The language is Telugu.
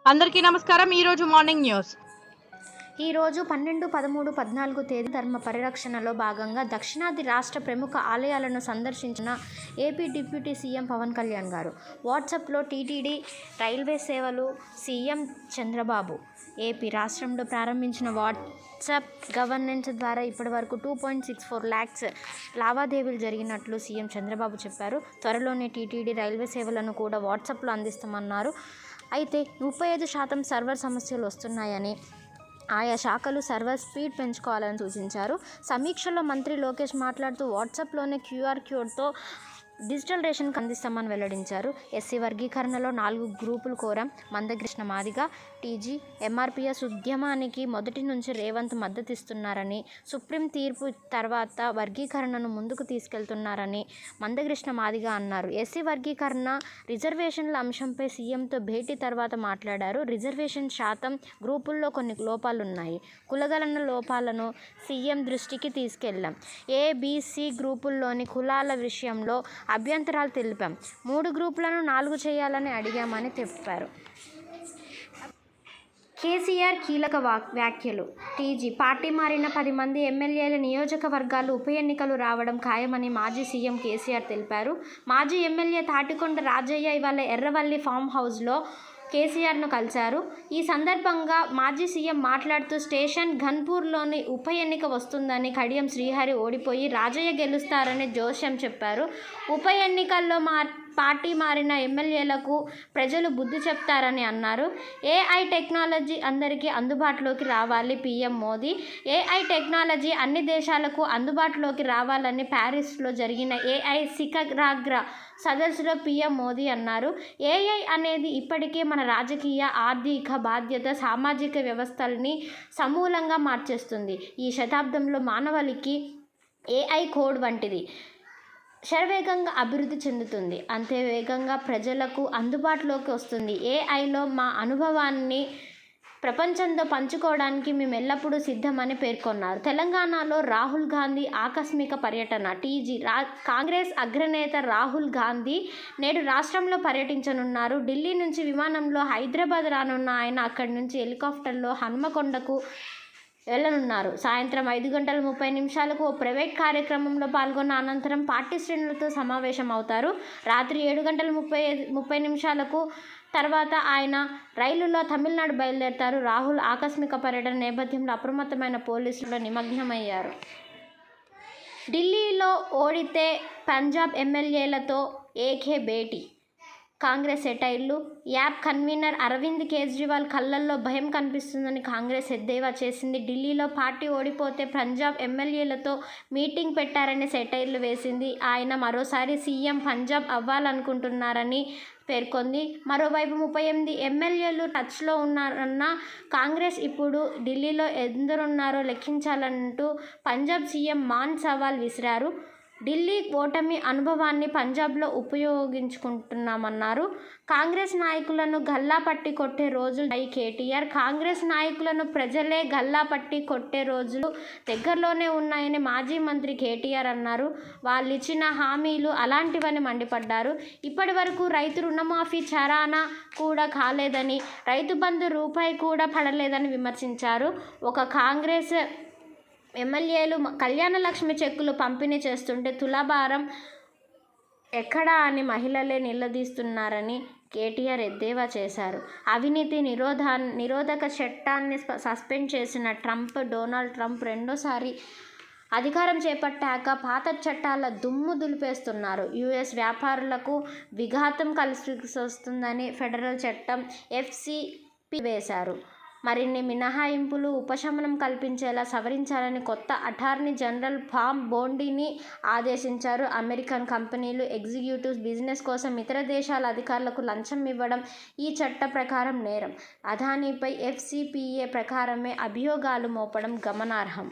అందరికీ నమస్కారం. ఈరోజు మార్నింగ్ న్యూస్. ఈరోజు 12, 13, 14 తేదీ ధర్మ పరిరక్షణలో భాగంగా దక్షిణాది రాష్ట్ర ప్రముఖ ఆలయాలను సందర్శించిన AP deputy CM Pawan Kalyan garu. వాట్సాప్లో టీటీడీ రైల్వే సేవలు సీఎం చంద్రబాబు. ఏపీ రాష్ట్రంలో ప్రారంభించిన వాట్సాప్ గవర్నెన్స్ ద్వారా ఇప్పటివరకు 2.64 lakhs లావాదేవీలు జరిగినట్లు సీఎం చంద్రబాబు చెప్పారు. త్వరలోనే టీటీడీ రైల్వే సేవలను కూడా వాట్సాప్లో అందిస్తామన్నారు. అయితే 35% సర్వర్ సమస్యలు వస్తున్నాయని, ఆయా శాఖలు సర్వర్ స్పీడ్ పెంచుకోవాలని సూచించారు. సమీక్షలో మంత్రి లోకేష్ మాట్లాడుతూ వాట్సాప్లోనే QR కోడ్తో డిజిటల్ రేషన్ అందిస్తామని వెల్లడించారు. ఎస్సీ వర్గీకరణలో 4 గ్రూపులు కోరాం. మందకృష్ణ మాదిగ, టీజీ, ఎంఆర్పీఎస్ ఉద్యమానికి మొదటి నుంచి రేవంత్ మద్దతిస్తున్నారని, సుప్రీం తీర్పు తర్వాత వర్గీకరణను ముందుకు తీసుకెళ్తున్నారని మందకృష్ణ మాదిగ అన్నారు. ఎస్సీ వర్గీకరణ, రిజర్వేషన్ల అంశంపై సీఎంతో భేటీ తర్వాత మాట్లాడారు. రిజర్వేషన్ శాతం, గ్రూపుల్లో కొన్ని లోపాలున్నాయి. కులగణన లోపాలను సీఎం దృష్టికి తీసుకెళ్లాం. ఏబీసీ గ్రూపుల్లోని కులాల విషయంలో అభ్యంతరాలు తెలిపాం. 3 గ్రూపులను 4 చేయాలని అడిగామని చెప్పారు. కేసీఆర్ కీలక వ్యాఖ్యలు. టీజీ పార్టీ మారిన 10 మంది ఎమ్మెల్యేల నియోజకవర్గాలు ఉప ఎన్నికలు రావడం ఖాయమని మాజీ సీఎం కేసీఆర్ తెలిపారు. మాజీ ఎమ్మెల్యే తాటికొండ రాజయ్య ఇవాళ ఎర్రవల్లి ఫామ్ హౌస్లో కేసీఆర్ను కలిశారు. ఈ సందర్భంగా మాజీ సీఎం మాట్లాడుతూ స్టేషన్ ఘన్పూర్లోని ఉప ఎన్నిక వస్తుందని, కడియం శ్రీహరి ఓడిపోయి రాజయ్య గెలుస్తారని జోస్యం చెప్పారు. ఉప ఎన్నికల్లో పార్టీ మారిన ఎమ్మెల్యేలకు ప్రజలు బుద్ధి చెప్తారని అన్నారు. ఏఐ టెక్నాలజీ అందరికీ అందుబాటులోకి రావాలి పీఎం మోదీ. ఏఐ టెక్నాలజీ అన్ని దేశాలకు అందుబాటులోకి రావాలని ప్యారిస్లో జరిగిన ఏఐ శిఖరాగ్ర సదస్సులో పీఎం మోదీ అన్నారు. ఏఐ అనేది ఇప్పటికే మన రాజకీయ, ఆర్థిక, బాధ్యత, సామాజిక వ్యవస్థల్ని సమూలంగా మార్చేస్తుంది. ఈ శతాబ్దంలో మానవాళికి ఏఐ కోడ్ వంటిది. శరవేగంగా అభివృద్ధి చెందుతుంది. అంతే వేగంగా ప్రజలకు అందుబాటులోకి వస్తుంది. ఏఐలో మా అనుభవాన్ని ప్రపంచంతో పంచుకోవడానికి మేము ఎల్లప్పుడూ సిద్ధమని పేర్కొన్నారు. తెలంగాణలో రాహుల్ గాంధీ ఆకస్మిక పర్యటన. టీజీ కాంగ్రెస్ అగ్రనేత రాహుల్ గాంధీ నేడు రాష్ట్రంలో పర్యటించనున్నారు. ఢిల్లీ నుంచి విమానంలో హైదరాబాద్ రానున్న ఆయన అక్కడి నుంచి హెలికాప్టర్లో హన్మకొండకు వెళ్లనున్నారు. సాయంత్రం 5:30 ఓ ప్రైవేట్ కార్యక్రమంలో పాల్గొన్న అనంతరం పార్టీ శ్రేణులతో సమావేశం అవుతారు. రాత్రి 7:30 తర్వాత ఆయన రైలులో తమిళనాడు బయలుదేరతారు. రాహుల్ ఆకస్మిక పర్యటన నేపథ్యంలో అప్రమత్తమైన పోలీసులు నిమగ్నమయ్యారు. ఢిల్లీలో ఓడితే పంజాబ్ ఎమ్మెల్యేలతో ఏకే భేటీ. కాంగ్రెస్ సెటైర్లు. యాప్ కన్వీనర్ అరవింద్ కేజ్రీవాల్ కళ్లల్లో భయం కనిపిస్తుందని కాంగ్రెస్ ఎద్దేవా చేసింది. ఢిల్లీలో పార్టీ ఓడిపోతే పంజాబ్ ఎమ్మెల్యేలతో మీటింగ్ పెట్టారని సెటైర్లు వేసింది. ఆయన మరోసారి సీఎం పంజాబ్ అవ్వాలనుకుంటున్నారని పేర్కొంది. మరోవైపు 38 ఎమ్మెల్యేలు టచ్లో ఉన్నారన్న కాంగ్రెస్ ఇప్పుడు ఢిల్లీలో ఎందరున్నారో లెక్కించాలంటూ పంజాబ్ సీఎం మాన్ సవాల్ విసిరారు. ఢిల్లీ ఓటమి అనుభవాన్ని పంజాబ్లో ఉపయోగించుకుంటున్నామన్నారు. కాంగ్రెస్ నాయకులను గల్లాపట్టి కొట్టే రోజులు కేటీఆర్. కాంగ్రెస్ నాయకులను ప్రజలే గల్లాపట్టి కొట్టే రోజులు దగ్గరలోనే ఉన్నాయని మాజీ మంత్రి కేటీఆర్ అన్నారు. వాళ్ళిచ్చిన హామీలు అలాంటివని మండిపడ్డారు. ఇప్పటి వరకు రైతు రుణమాఫీ చరానా కూడా కాలేదని, రైతు బంధు రూపాయి కూడా పడలేదని విమర్శించారు. ఒక కాంగ్రెస్ ఎమ్మెల్యేలు కళ్యాణ లక్ష్మి చెక్కులు పంపిణీ చేస్తుంటే తులాభారం ఎక్కడా అని మహిళలే నిలదీస్తున్నారని కేటీఆర్ ఎద్దేవా చేశారు. అవినీతి నిరోధక చట్టాన్ని సస్పెండ్ చేసిన డొనాల్డ్ ట్రంప్ రెండోసారి అధికారం చేపట్టాక పాత చట్టాల దుమ్ము దులిపేస్తున్నారు. యుఎస్ వ్యాపారులకు విఘాతం కలిసొస్తుందని ఫెడరల్ చట్టం FCPA వేశారు. మరిన్ని మినహాయింపులు, ఉపశమనం కల్పించేలా సవరించాలని కొత్త అటార్నీ జనరల్ పామ్ బోండీని ఆదేశించారు. అమెరికన్ కంపెనీలు, ఎగ్జిక్యూటివ్స్ బిజినెస్ కోసం ఇతర దేశాల అధికారులకు లంచం ఇవ్వడం ఈ చట్ట ప్రకారం నేరం. అదానీపై FCPA ప్రకారమే అభియోగాలు మోపడం గమనార్హం.